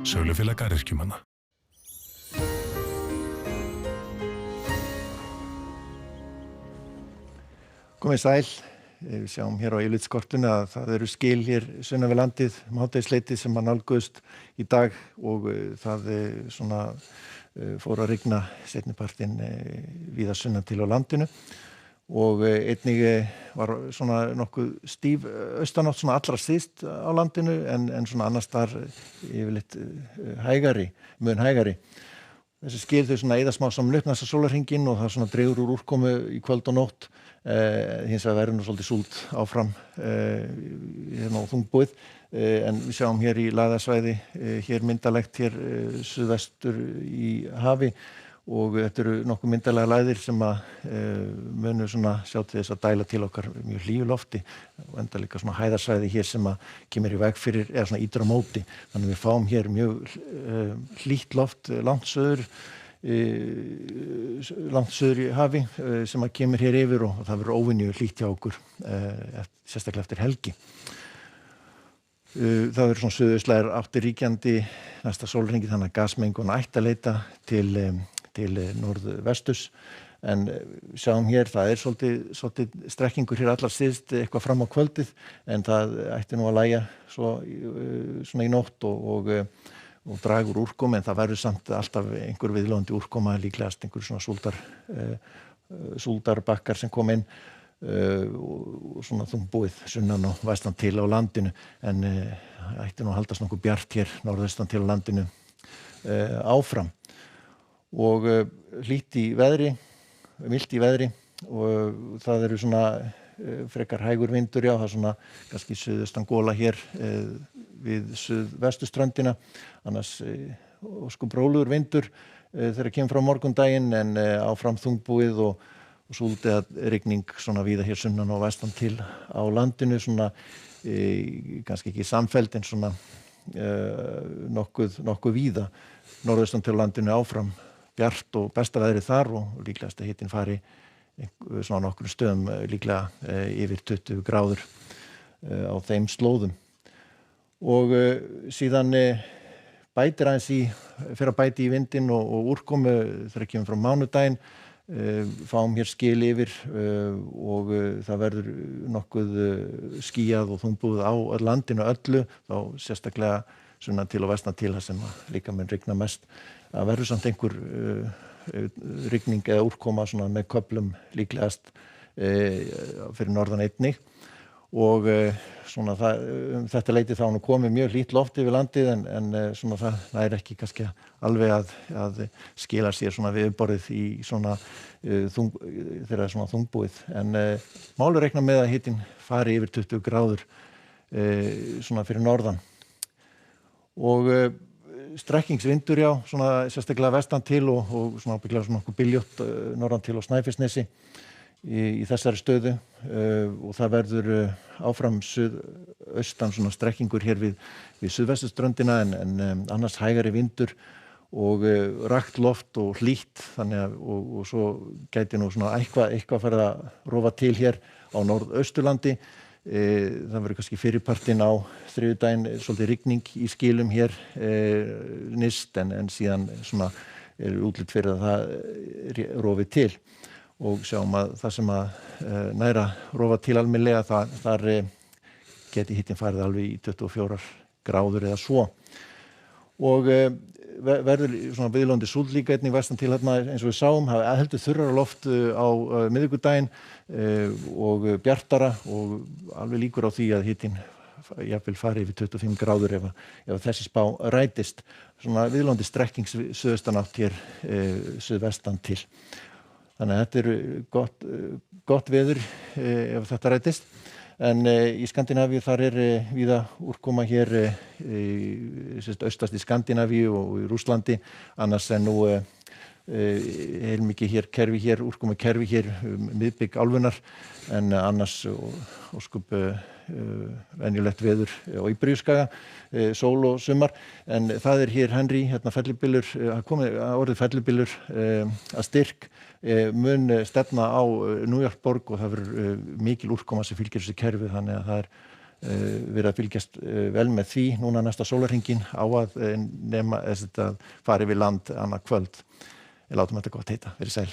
Sölufélag garðyrkjumanna. Komið sæl, við sjáum hér á yfirlitskortinu að það eru skil hér sunnan við landið hádegisleitið sem nálguðust í dag og það fór að rigna seinnipartinn víða sunnan til á landinu og einnig var svona nokkuð stíf austanátt svona allra síst á landinu en svona annars þar yfirleitt mun hægari. Þessi skil þau svona eyða smá saman upp næsta sólarhringinn og það svona dregur úr úrkomu í kvöld og nótt. Hins vegar verður nú svolítið súld áfram hérna á þungbúið en við sjáum hér í lægðasvæði hér myndalegt hér suðvestur í hafi og þetta eru nokkuð myndalega lægðir sem að munu svona sjá til þess að dæla til okkar mjög hlýju lofti og enda líka svona hæðarsvæði hér sem að kemur í veg fyrir eða svona ídur á móti þannig við fáum hér mjög hlýtt loft langt söður í hafi sem að kemur hér yfir og það verður óvenju hlýtt hjá okkur sérstaklega eftir helgi. Það verður svona suðaustlægar áttir ríkjandi næsta sólarhringi þannig að gasmengun ætti að leita til norðvesturs en sjáum hér það er svolítið strekkingur hér allar síðst eitthvað fram á kvöldið en það ætti nú að lægja svona í nótt og dragur úrkomu en það verður samt alltaf einhver viðlóðandi úrkoma líklegast einhver svona súldarbakkar sem kom inn og svona þungbúið sunnan og vestan til á landinu en ætti nú að haldast nokkuð bjart hér norðvestan til á landinu áfram og hlýtt í veðri, milt í veðri og það eru svona frekar hægur vindur það er svona kannski suðaustan gola hér við suðvestuströndina annars óskup rólegur vindur þegar kemur frá morgundaginn en áfram þungbúið og súld eða rigning svona víða hér sunnan og vestan til á landinu svona kannski ekki samfelld en svona nokkuð víða norðaustan til landinu áfram bjart og besta veðrið þar og líklegast að hitinn fari svona nokkrum stöðum líklega yfir 20 gráður á þeim slóðum og síðan bætir aðeins fyrir að bæti í vindinn og úrkomu þegar kemur frá mánudaginn fáum hér skil yfir og það verður nokkuð skýjað og þungbúið á landinu öllu þá sérstaklega sunnan til og vestan til það sem líka mun rigna mest að verður samt einhver rigning eða úrkoma svona með köflum líklegast fyrir norðan einnig og svona þetta leiti þá nú komið mjög hlýtt loft yfir landið en svona það nær ekki kannski alveg að skila sér svona við yfirborðið í svona þegar svona þungbúið en máli reikna með að hitinn fari yfir 20 gráður svona fyrir norðan og strekkingsvindur svona sérstaklega vestan til og svona ábyggilega svona okkur byljótt norðan til á Snæfellsnesi í þessari stöðu og það verður áfram suðaustan svona strekkingur hér við suðvesturströndina en annars hægari vindur og rakt loft og hlýtt þannig að og svo gæti nú svona eitthvað farið að rofa til hér á norðausturlandi það verður kannski fyrirpartinn á þriðjudaginn svolítið rigning í skilum hér nyrst en síðan svona útlit fyrir að það rofi til og sjáum að það sem að næra rofa til almennilega þar geti hitinn farið alveg í 24 gráður eða svo og verður svona viðlóðandi súld líka einnig vestan til hérna eins og við sáum hafa heldur þurrara loft á miðvikudaginn og bjartara og alveg líkur á því að hitinn jafnvel fari yfir 25 gráður ef þessi spá rætist svona viðlóðandi strekkings suðaustanátt hér suðvestan til þannig að þetta er gott veður ef þetta rætist en í Skandinavíu þar víða úrkoma hér austast í Skandinavíu og í Rússlandi annars nú mikið hér úrkomukerfi hér miðbik álfunnar en annars óskup venjulegt veður á Íberíuskaga sól og sumar en það hér Henry hérna fellibylur orðið fellibylur að styrk mun stefna á New York borg og það verður mikil úrkoma sem fylgir þessu kerfi þannig að það verið að fylgjast vel með því núna næsta sólarhringinn á að nema að fara yfir land annað kvöld. Látum þetta gott heita, verið sæl.